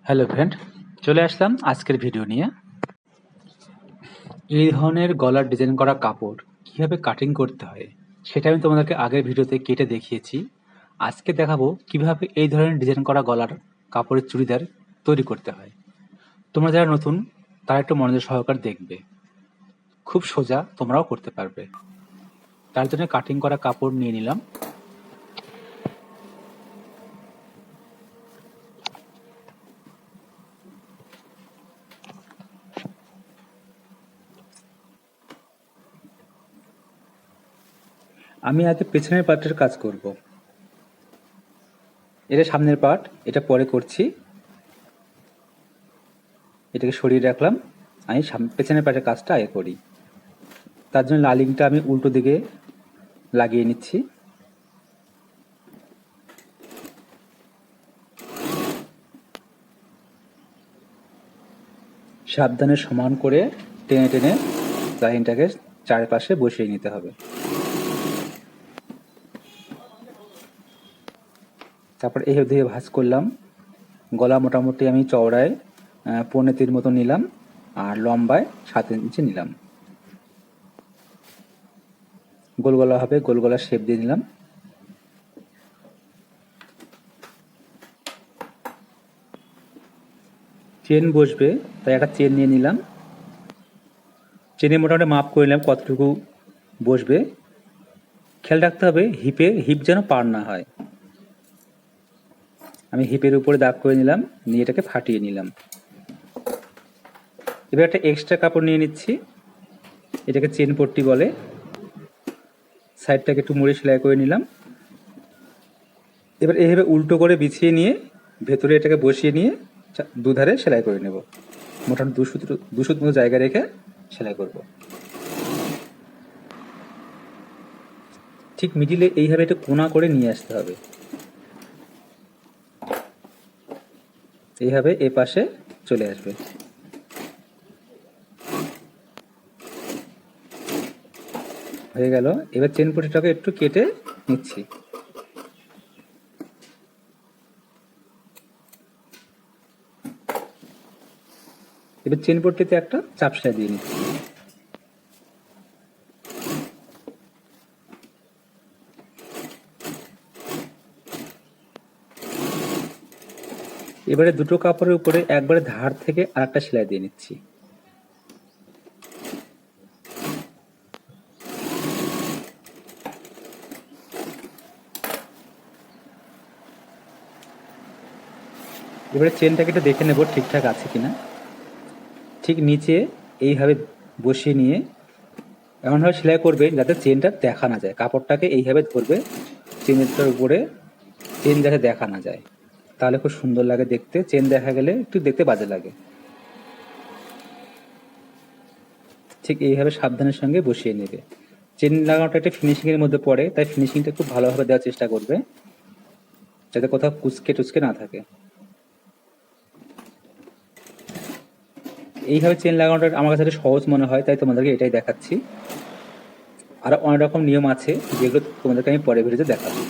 Hello friend, চলে আসলাম আজকের video নিয়ে। এই ধরনের গলার ডিজাইন করা কাপড় কিভাবে কাটিং করতে হয় সেটা আমি তোমাদেরকে আগের ভিডিওতে কেটে দেখিয়েছি। আজকে দেখাবো কিভাবে এই ধরনের ডিজাইন করা গলার কাপড়ের চুড়িদার তৈরি করতে হয়। তোমরা যারা নতুন তারা একটু মনোযোগ সহকারে দেখবে, খুব সোজা, তোমরাও করতে পারবে। তার জন্য কাটিং করা কাপড় নিয়ে নিলাম। আমি আগে পেছনের পার্টের কাজ করব, এটা সামনের পার্ট, এটা পরে করছি। এটাকে সরিয়ে রাখলাম, আমি পেছনের পার্টের কাজটা আগে করি। তার জন্য লাইনিংটা আমি উল্টো দিকে লাগিয়ে নিচ্ছি। সাবধানে সমান করে টেনে টেনে লাইনটাকে চারপাশে বসিয়ে নিতে হবে। তারপর এই দিয়ে ভাঁজ করলাম। গলা মোটামুটি আমি চওড়ায় 15 মতো নিলাম, আর লম্বায় 7 ইঞ্চি নিলাম। গোল গলা হবে, গোল গলার শেপ দিয়ে নিলাম। চেন বসবে, তাই একটা চেন নিয়ে নিলাম। চেনে মোটামুটি মাপ করে নিলাম কতটুকু বসবে। খেয়াল রাখতে হবে হিপ যেন পার না হয়। আমি হিপের উপরে দাগ করে নিলাম, নিয়ে এটাকে ফাটিয়ে নিলাম। এবার একটা এক্সট্রা কাপড় নিয়ে নিচ্ছি, এটাকে চেন পট্টি বলে। সাইডটাকে একটু মুড়ে সেলাই করে নিলাম। এবার এইভাবে উল্টো করে বিছিয়ে নিয়ে ভেতরে এটাকে বসিয়ে নিয়ে দুধারে সেলাই করে নেব। মোটামুটি দু সুত মতো জায়গা রেখে সেলাই করব। ঠিক মিডিলে এইভাবে একটু কোনা করে নিয়ে আসতে হবে। এইভাবে এ পাশে চলে আসবে। হয়ে গেল। এবার চেন পট্টিটাকে একটু কেটে নিচ্ছি। এবার চেন পট্টিতে একটা চাপ সেলাই দিয়ে নিচ্ছি। এবারে দুটো কাপড়ের উপরে একবারে ধার থেকে আরেকটা সেলাই দিয়ে নিচ্ছি। এবারে চেনটাকে একটু দেখে নেব ঠিকঠাক আছে কিনা। ঠিক নিচে এইভাবে বসিয়ে নিয়ে এমনভাবে সেলাই করবে যাতে চেনটা দেখা না যায়। কাপড়টাকে এইভাবে ধরবে, চেনটার উপরে চেন যাতে দেখা না যায়, তাহলে খুব সুন্দর লাগে দেখতে। চেন দেখা গেলে একটু দেখতে বাজে লাগে। ঠিক এইভাবে সাবধানের সঙ্গে বসিয়ে নেবে। চেন লাগানোটা একটা ফিনিশিংয়ের মধ্যে পড়ে, তাই ফিনিশিংটা খুব ভালোভাবে দেওয়ার চেষ্টা করবে যাতে কোথাও কুচকে টুচকে না থাকে। এইভাবে চেন লাগানোটা আমার কাছে সহজ মনে হয়, তাই তোমাদেরকে এটাই দেখাচ্ছি। আর অনেক রকম নিয়ম আছে যেগুলো তোমাদেরকে আমি পরে ভিডিওতে দেখাবো।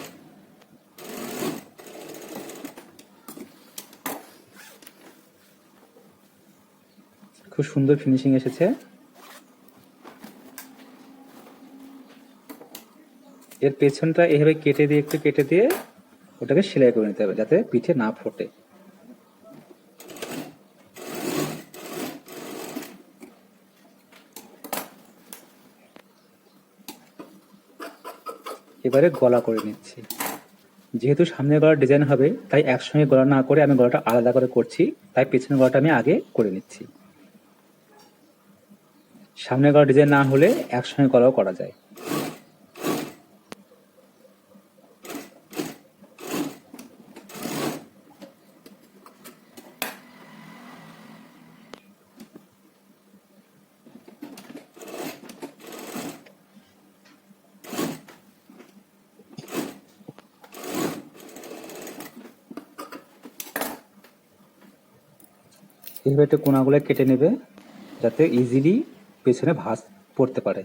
খুব সুন্দর ফিনিশিং এসেছে। এর পেছনটা এভাবে কেটে দিয়ে একটু কেটে দিয়ে ওটাকে সেলাই করে নিতে হবে যাতে পিঠে না ফোটে। এবারে গলা করে নিচ্ছি। যেহেতু সামনের গলার ডিজাইন হবে তাই একসঙ্গে গলা না করে আমি গলাটা আলাদা করে করছি, তাই পেছনের গলাটা আমি আগে করে নিচ্ছি। সামনের গলা ডিজাইন না হলে একসঙ্গে গলাও করা যায়। এইভাবে একটু কোনাগুলো কেটে নেবে যাতে ইজিলি পেছনে ভাঁজ পড়তে পারে।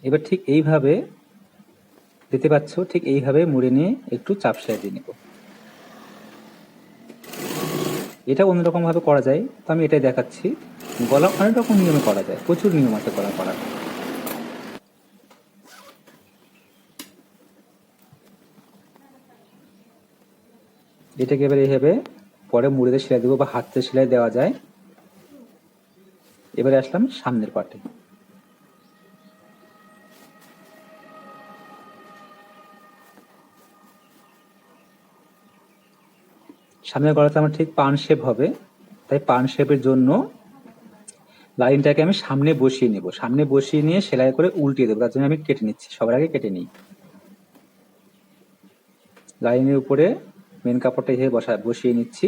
এবার ঠিক এইভাবে দেখতে পাচ্ছ, ঠিক এইভাবে মুড়ে নিয়ে একটু চাপ সেলাই দিয়ে নেব। এটা অন্যরকম ভাবে করা যায়, তো আমি এটাই দেখাচ্ছি। গলা অনেক রকম নিয়মে করা যায়, প্রচুর নিয়ম আছে গলা করার। এটাকে এবার এইভাবে পরে মুড়িতে সেলাই দেবো বা হাতে সেলাই দেওয়া যায়। এবারে আসলাম সামনের পাটে। সামনের গলাতে আমার ঠিক পান শেপ হবে, তাই পান শেপের জন্য লাইনটাকে আমি সামনে বসিয়ে নেব। সামনে বসিয়ে নিয়ে সেলাই করে উল্টিয়ে দেবো, তার জন্য আমি কেটে নিচ্ছি। সবার আগে কেটে নিই। লাইনের উপরে মেন কাপড়টা এভাবে বসিয়ে নিচ্ছি।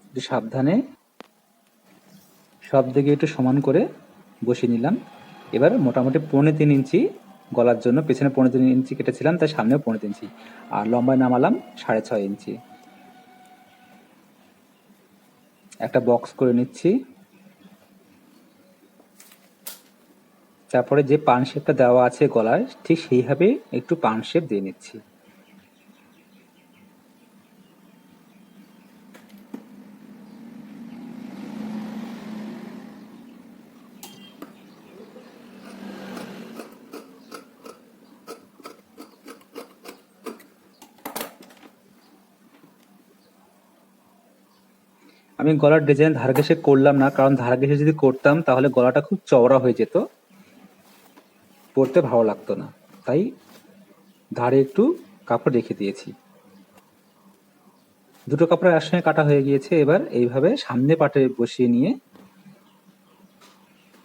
একটু সাবধানে সব দিকে একটু সমান করে বসিয়ে নিলাম। এবার মোটামুটি 3.25 ইঞ্চি গলার জন্য, পেছনে 3.25 ইঞ্চি কেটেছিলাম, তাই সামনেও 3.25 ইঞ্চি, আর লম্বায় নামালাম 6.5 ইঞ্চি। একটা বক্স করে নিচ্ছি। তারপরে যে পান শেপটা দেওয়া আছে গলার, ঠিক সেইভাবে একটু পান শেপ দিয়ে নিচ্ছি। আমি গলার ডিজাইন ধার ঘেঁষে করলাম না, কারণ ধার ঘেঁষে যদি করতাম তাহলে গলাটা খুব চওড়া হয়ে যেত, পরতে ভালো লাগতো না। তাই ধারে একটু কাপড় রেখে দিয়েছি। দুটো কাপড় একসঙ্গে কাটা হয়ে গিয়েছে। এবার এইভাবে সামনে পাটে বসিয়ে নিয়ে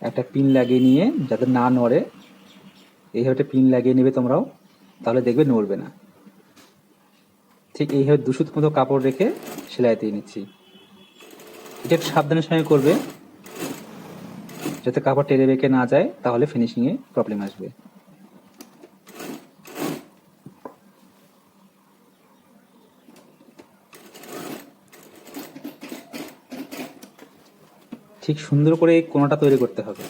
একটা পিন লাগিয়ে নিয়ে, যাতে না নড়ে, এইভাবে একটা পিন লাগিয়ে নেবে তোমরাও, তাহলে দেখবে নড়বে না। ঠিক এইভাবে 2 সুত মতো কাপড় রেখে সেলাই দিয়ে নিচ্ছি। এটা একটু সাবধানের সঙ্গে করবে, যাতে কাপড় টেনে বেঁকে না যায়, তাহলে ফিনিশিংয়ে প্রবলেম আসবে। ঠিক সুন্দর করে এই কোণাটা তৈরি করতে হবে।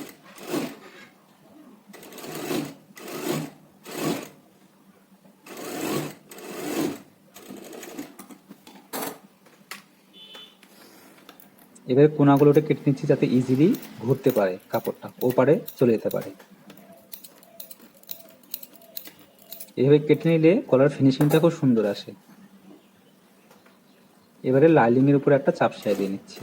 এবারে কোণাগুলোটা কেটে নিচ্ছি, যাতে ইজিলি ঘুরতে পারে, কাপড়টা ওপারে চলে যেতে পারে। এভাবে কেটে নিলে গলার ফিনিশিংটা খুব সুন্দর আসে। এবারে লাইনিং এর উপর একটা চাপ সেলাই দিয়ে নিচ্ছি।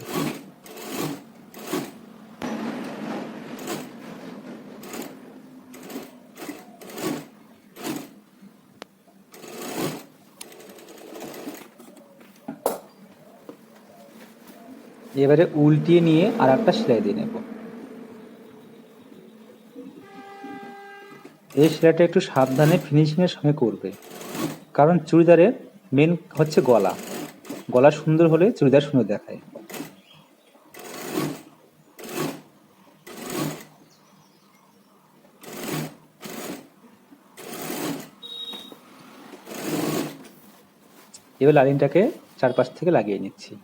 এবারে উল্টিয়ে নিয়ে আর একটা সেলাই দিয়ে নেব। এই সেলাইটা একটু সাবধানে ফিনিশিং এর সঙ্গে করবে, কারণ চুড়িদারের মেন হচ্ছে গলা। গলা সুন্দর হলে চুড়িদার সুন্দর দেখায়। এবার লাইনিংটাকে চারপাশ থেকে লাগিয়ে নিচ্ছি।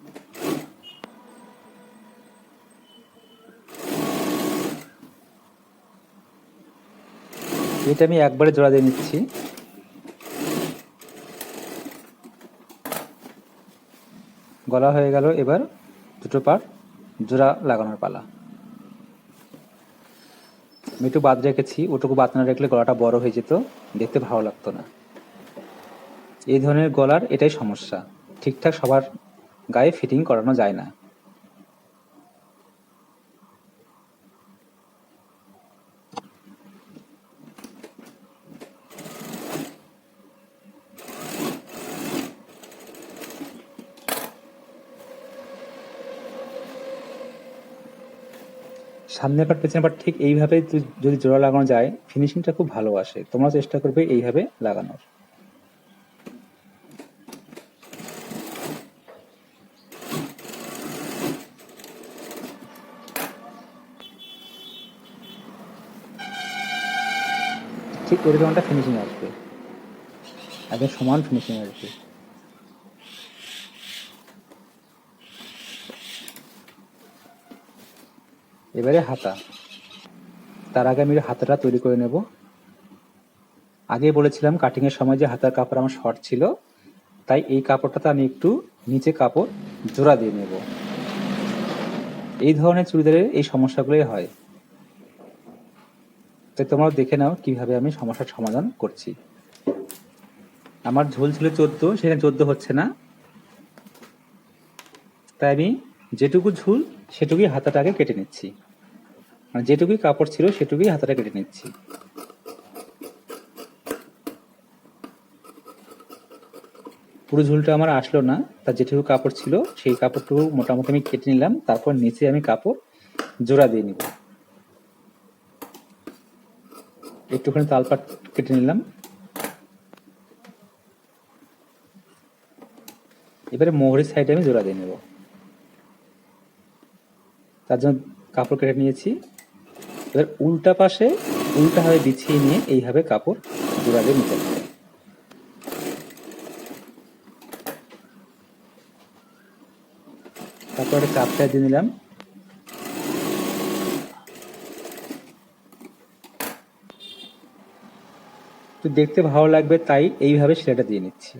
এটা আমি একবারে জোড়া দিয়ে নিচ্ছি। গলা হয়ে গেল, এবার দুটো পাট জোড়া লাগানোর পালা। আমি একটু বাদ রেখেছি, ওটুকু বাদ না রাখলে গলাটা বড় হয়ে যেত, দেখতে ভালো লাগতো না। এই ধরনের গলার এটাই সমস্যা, ঠিকঠাক সবার গায়ে ফিটিং করানো যায় না। সামনের পাট পেছনের পাট ঠিক এইভাবে যদি জোড়া লাগানো যায়, ফিনিশিংটা খুব ভালো আসে। তোমরা চেষ্টা করবে এইভাবে লাগানোর। ঠিক এরকম একটা ফিনিশিং আসবে, একদম সমান ফিনিশিং আসবে। এবারে হাতা। তার আগে আমি হাতাটা তৈরি করে নেব। আগেই বলেছিলাম কাটিং এর সময় যে হাতার কাপড় আমার শর্ট ছিল, তাই এই কাপড়টাতে আমি একটু নিচে কাপড় জোড়া দিয়ে নেব। এই ধরনের চুড়িদারের এই সমস্যাগুলোই হয়। তাই তোমরাও দেখে নাও কিভাবে আমি সমস্যার সমাধান করছি। আমার ঝোল ছিল 14, সেখানে 14 হচ্ছে না, তাই আমি যেটুকু ঝুল সেটুকুই হাতাটা আগে কেটে নিচ্ছি, মানে যেটুকুই কাপড় ছিল সেটুকুই হাতাটা কেটে নিচ্ছি। পুরো ঝুলটা আমার আসলো না, তার যেটুকু কাপড় ছিল সেই কাপড়টুকু মোটামুটি আমি কেটে নিলাম। তারপর নিচে আমি কাপড় জোড়া দিয়ে নিব। একটুখানি তালপাট কেটে নিলাম। এবারে মোহরের সাইডে আমি জোড়া দিয়ে নেব। তার জন্য কাপড় কেটে নিয়েছি। এবার উল্টা পাশে উল্টাভাবে বিছিয়ে নিয়ে এইভাবে কাপড় জোড়া দিয়ে নিতে হবে। তারপর একটা চাপ দিয়ে নিলাম। তো দেখতে ভালো লাগবে তাই এইভাবে সেলাইটা দিয়ে নিচ্ছি,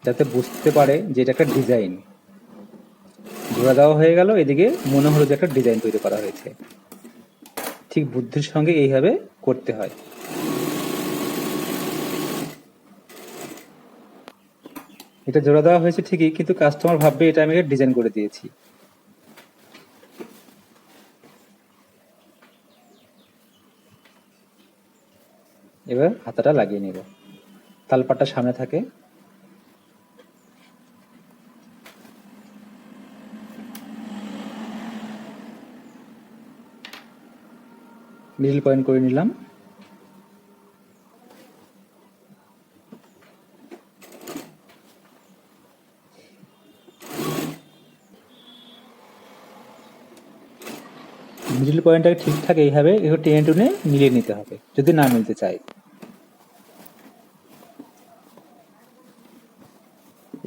যাতে বুঝতে পারে যে এটা একটা ডিজাইন। জোড়া দেওয়া হয়ে গেল, এদিকে মনে হলো যে একটা ডিজাইন তৈরি করা হয়েছে। ঠিক বুদ্ধির সঙ্গে এইভাবে করতে হয়। এটা জোড়া দেওয়া হয়েছে ঠিকই, কিন্তু কাস্টমার ভাববে এটা আমি ডিজাইন করে দিয়েছি। এবার হাতাটা লাগিয়ে নেব। তালপাটটা সামনে থাকে। মিডল পয়েন্ট করে নিলাম। মিডল পয়েন্টটাকে ঠিকঠাক এইভাবে একটু টেনে টুনে মিলিয়ে নিতে হবে যদি না মিলতে চায়।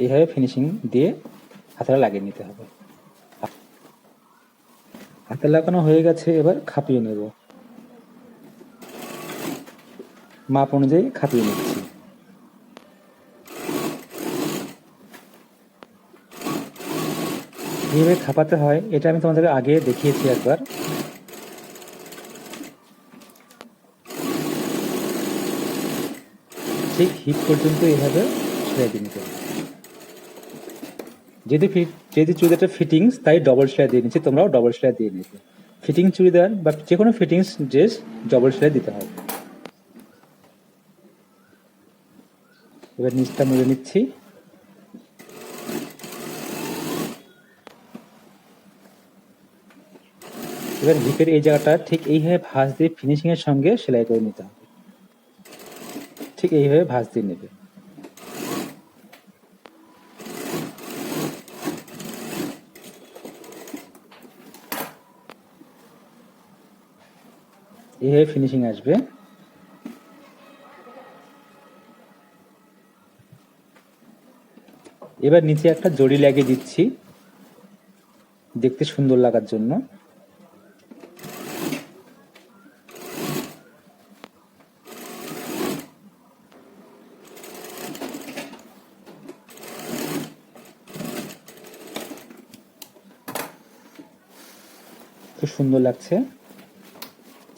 এইভাবে ফিনিশিং দিয়ে হাতাটা লাগিয়ে নিতে হবে। হাতে লাগানো হয়ে গেছে, এবার খাপিয়ে নেব। মাপ অনুযায়ী খাপিয়ে নিচ্ছি। এইভাবে খাপাতে হয়, এটা আমি তোমাদেরকে আগে দেখিয়েছি একবার। ঠিক হিপ পর্যন্ত এইভাবে সেলাই দিয়ে নিতে হবে। যেহেতু চুড়িদারটা ফিটিংস তাই ডবল সেলাই দিয়ে নিচ্ছি, তোমরাও ডবল সেলাই দিয়ে নিবে। ফিটিং চুড়িদার বা যে কোনো ফিটিংস ড্রেস ডবল সেলাই দিতে হবে। এবার নিচটা মুড়ে নিচ্ছি। এবার হিপের এই জায়গাটা ঠিক এইভাবে ভাঁজ দিয়ে ফিনিশিং এর সঙ্গে সেলাই করে নিতে হবে। ঠিক এইভাবে ভাঁজ দিয়ে নেবে। এইভাবে ফিনিশিং আসবে। এবার নিচে একটা জড়ি লাগিয়ে দিচ্ছি দেখতে সুন্দর লাগার জন্য। খুব সুন্দর লাগছে,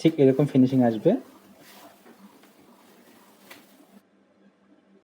ঠিক এরকম ফিনিশিং আসবে।